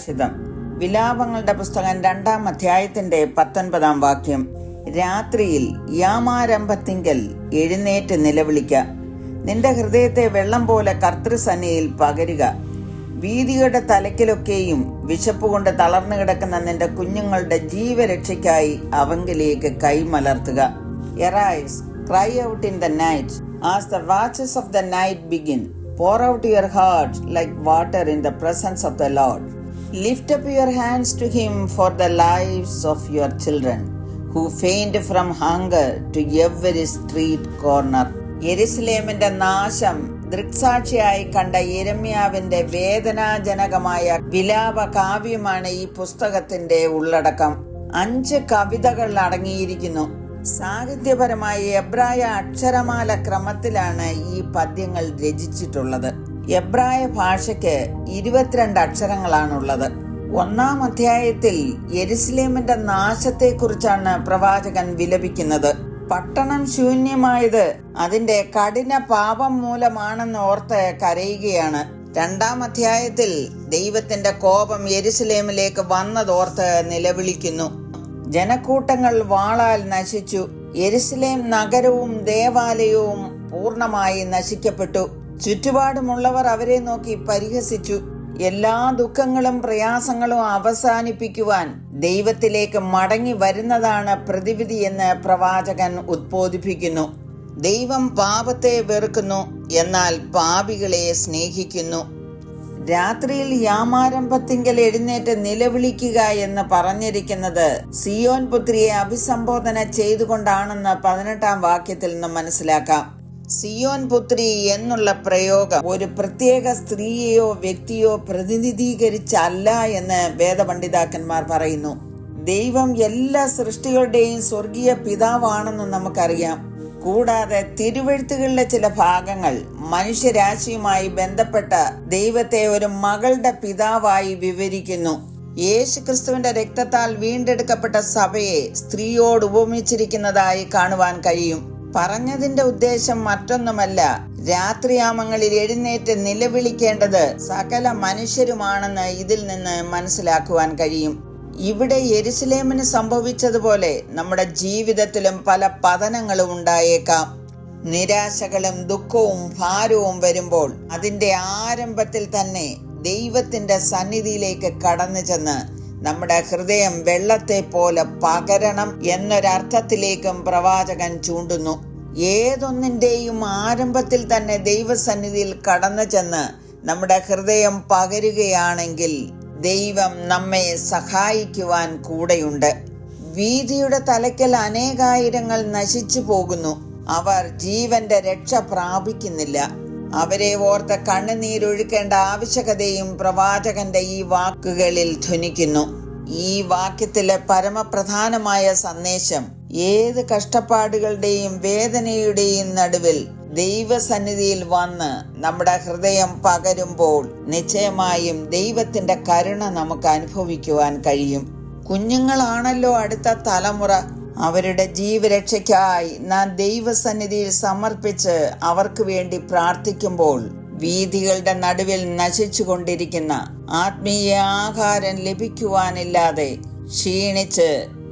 സുഭാഷിതം. വിലാപങ്ങളുടെ പുസ്തകം 2-ാം അധ്യായത്തിന്റെ 19-ാം വാക്യം. രാത്രിയിൽ യാമാരംഭത്തിങ്കൽ എഴുന്നേറ്റ് നിലവിളിക്ക. നിന്റെ ഹൃദയത്തെ വെള്ളം പോലെ കർത്തൃസന്നിധിയിൽ പകരുക. വീതിയുടെ തലയ്ക്കലൊക്കെയും വിശപ്പുകൊണ്ട് തളർന്നു കിടക്കുന്ന നിന്റെ കുഞ്ഞുങ്ങളുടെ ജീവരക്ഷയ്ക്കായി അവങ്കിലേക്ക് കൈമലർത്തുക. Arise, cry out in the night, as the watches of the night begin. Pour out your heart like water in the presence of the Lord. Lift up your hands to Him for the lives of your children, who faint from hunger to every street corner. യെരുശലേമിന്റെ നാശം ദൃക്സാക്ഷിയായി കണ്ട യിരെമ്യാവിന്റെ വേദനാജനകമായ വിലാപ കാവ്യമാണ് ഈ പുസ്തകത്തിന്റെ ഉള്ളടക്കം. 5 കവിതകൾ അടങ്ങിയിരിക്കുന്നു. സാഹിത്യപരമായ എബ്രായ അക്ഷരമാല ക്രമത്തിലാണ് ഈ പദ്യങ്ങൾ രചിച്ചിട്ടുള്ളത്. എബ്രായ ഭാഷയ്ക്ക് 22 അക്ഷരങ്ങളാണുള്ളത്. 1-ാം അധ്യായത്തിൽ യെരുശലേമിന്റെ നാശത്തെക്കുറിച്ചാണ് പ്രവാചകൻ വിലപിക്കുന്നത്. പട്ടണം ശൂന്യമായത് അതിന്റെ കഠിന പാപം മൂലമാണെന്ന് ഓർത്ത് കരയുകയാണ്. 2-ാം അധ്യായത്തിൽ ദൈവത്തിന്റെ കോപം യെരുശലേമിലേക്ക് വന്നതോർത്ത് നിലവിളിക്കുന്നു. ജനക്കൂട്ടങ്ങൾ വാളാൽ നശിച്ചു. യെരുശലേം നഗരവും ദേവാലയവും പൂർണ്ണമായി നശിക്കപ്പെട്ടു. ചുറ്റുപാടുമുള്ളവർ അവരെ നോക്കി പരിഹസിച്ചു. എല്ലാ ദുഃഖങ്ങളും പ്രയാസങ്ങളും അവസാനിപ്പിക്കുവാൻ ദൈവത്തിലേക്ക് മടങ്ങി വരുന്നതാണ് പ്രതിവിധി എന്ന് പ്രവാചകൻ ഉദ്ബോധിപ്പിക്കുന്നു. ദൈവം പാപത്തെ വെറുക്കുന്നു, എന്നാൽ പാപികളെ സ്നേഹിക്കുന്നു. രാത്രിയിൽ യാമാരംഭത്തിങ്കൽ എഴുന്നേറ്റ് നിലവിളിക്കുക എന്ന് പറഞ്ഞിരിക്കുന്നത് സിയോൻ പുത്രിയെ അഭിസംബോധന ചെയ്തുകൊണ്ടാണെന്ന് 18-ാം വാക്യത്തിൽ നിന്ന് മനസ്സിലാക്കാം. സിയോൻ പുത്രി എന്നുള്ള പ്രയോഗം ഒരു പ്രത്യേക സ്ത്രീയെയോ വ്യക്തിയോ പ്രതിനിധീകരിച്ചല്ല എന്ന് വേദപണ്ഡിതാക്കന്മാർ പറയുന്നു. ദൈവം എല്ലാ സൃഷ്ടികളുടെയും സ്വർഗീയ പിതാവാണെന്ന് നമുക്കറിയാം. കൂടാതെ തിരുവെഴുത്തുകളിലെ ചില ഭാഗങ്ങൾ മനുഷ്യരാശിയുമായി ബന്ധപ്പെട്ട ദൈവത്തെ ഒരു മകളുടെ പിതാവായി വിവരിക്കുന്നു. യേശുക്രിസ്തുവിന്റെ രക്തത്താൽ വീണ്ടെടുക്കപ്പെട്ട സഭയെ സ്ത്രീയോട് ഉപമിച്ചിരിക്കുന്നതായി കാണുവാൻ കഴിയും. പറഞ്ഞതിന്റെ ഉദ്ദേശം മറ്റൊന്നുമല്ല, രാത്രിയാമങ്ങളിൽ എഴുന്നേറ്റ് നിലവിളിക്കേണ്ടത് സകല മനുഷ്യരുമാണെന്ന് ഇതിൽ നിന്ന് മനസ്സിലാക്കുവാൻ കഴിയും. ഇവിടെ യെരുശലേമിന് സംഭവിച്ചതുപോലെ നമ്മുടെ ജീവിതത്തിലും പല പതനങ്ങളും ഉണ്ടായേക്കാം. നിരാശകളും ദുഃഖവും ഭാരവും വരുമ്പോൾ അതിന്റെ ആരംഭത്തിൽ തന്നെ ദൈവത്തിന്റെ സന്നിധിയിലേക്ക് കടന്നു ചെന്ന് നമ്മുടെ ഹൃദയം വെള്ളത്തെ പോലെ പകരണം എന്നൊരർത്ഥത്തിലേക്കും പ്രവാചകൻ ചൂണ്ടുന്നു. ഏതൊന്നിന്റെയും ആരംഭത്തിൽ തന്നെ ദൈവസന്നിധിയിൽ കടന്നു ചെന്ന് നമ്മുടെ ഹൃദയം പകരുകയാണെങ്കിൽ ദൈവം നമ്മെ സഹായിക്കുവാൻ കൂടെയുണ്ട്. വീതിയുടെ തലയ്ക്കൽ അനേകായിരങ്ങൾ നശിച്ചു പോകുന്നു, അവർ ജീവന്റെ രക്ഷ പ്രാപിക്കുന്നില്ല. അവരെ ഓർത്ത് കണ്ണുനീരൊഴുക്കേണ്ട ആവശ്യകതയും പ്രവാചകന്റെ ഈ വാക്കുകളിൽ ധ്വനിക്കുന്നു. ഈ വാക്യത്തിലെ പരമപ്രധാനമായ സന്ദേശം ഏത് കഷ്ടപ്പാടുകളുടെയും വേദനയുടെയും നടുവിൽ ദൈവസന്നിധിയിൽ വന്ന് നമ്മുടെ ഹൃദയം പകരുമ്പോൾ നിശ്ചയമായും ദൈവത്തിന്റെ കരുണ നമുക്ക് അനുഭവിക്കുവാൻ കഴിയും. കുഞ്ഞുങ്ങളാണല്ലോ അടുത്ത തലമുറ. അവരുടെ ജീവരക്ഷയ്ക്കായി നാം ദൈവസന്നിധിയിൽ സമർപ്പിച്ച് അവർക്ക് വേണ്ടി പ്രാർത്ഥിക്കുമ്പോൾ വീഥികളുടെ നടുവിൽ നശിച്ചുകൊണ്ടിരിക്കുന്ന ആത്മീയ ആഹാരം ലഭിക്കുവാനില്ലാതെ ക്ഷീണിച്ച്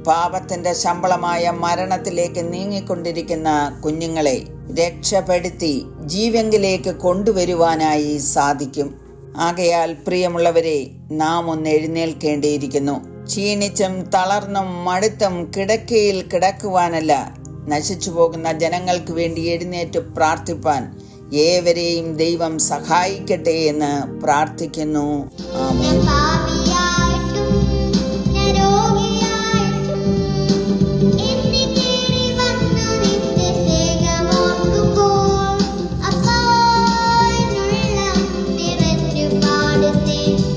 പാപത്തിന്റെ ശമ്പളമായ മരണത്തിലേക്ക് നീങ്ങിക്കൊണ്ടിരിക്കുന്ന കുഞ്ഞുങ്ങളെ രക്ഷപ്പെടുത്തി ജീവങ്കിലേക്ക് കൊണ്ടുവരുവാനായി സാധിക്കും. ആകയാൽ പ്രിയമുള്ളവരെ, നാം ഒന്ന് എഴുന്നേൽക്കേണ്ടിയിരിക്കുന്നു. ക്ഷീണിച്ചും തളർന്നും മടുത്തും കിടക്കയിൽ കിടക്കുവാനല്ല, നശിച്ചു പോകുന്ന ജനങ്ങൾക്ക് വേണ്ടി എഴുന്നേറ്റ് പ്രാർത്ഥിപ്പാൻ ഏവരെയും ദൈവം സഹായിക്കട്ടെ എന്ന് പ്രാർത്ഥിക്കുന്നു. ആമേൻ. Thank you.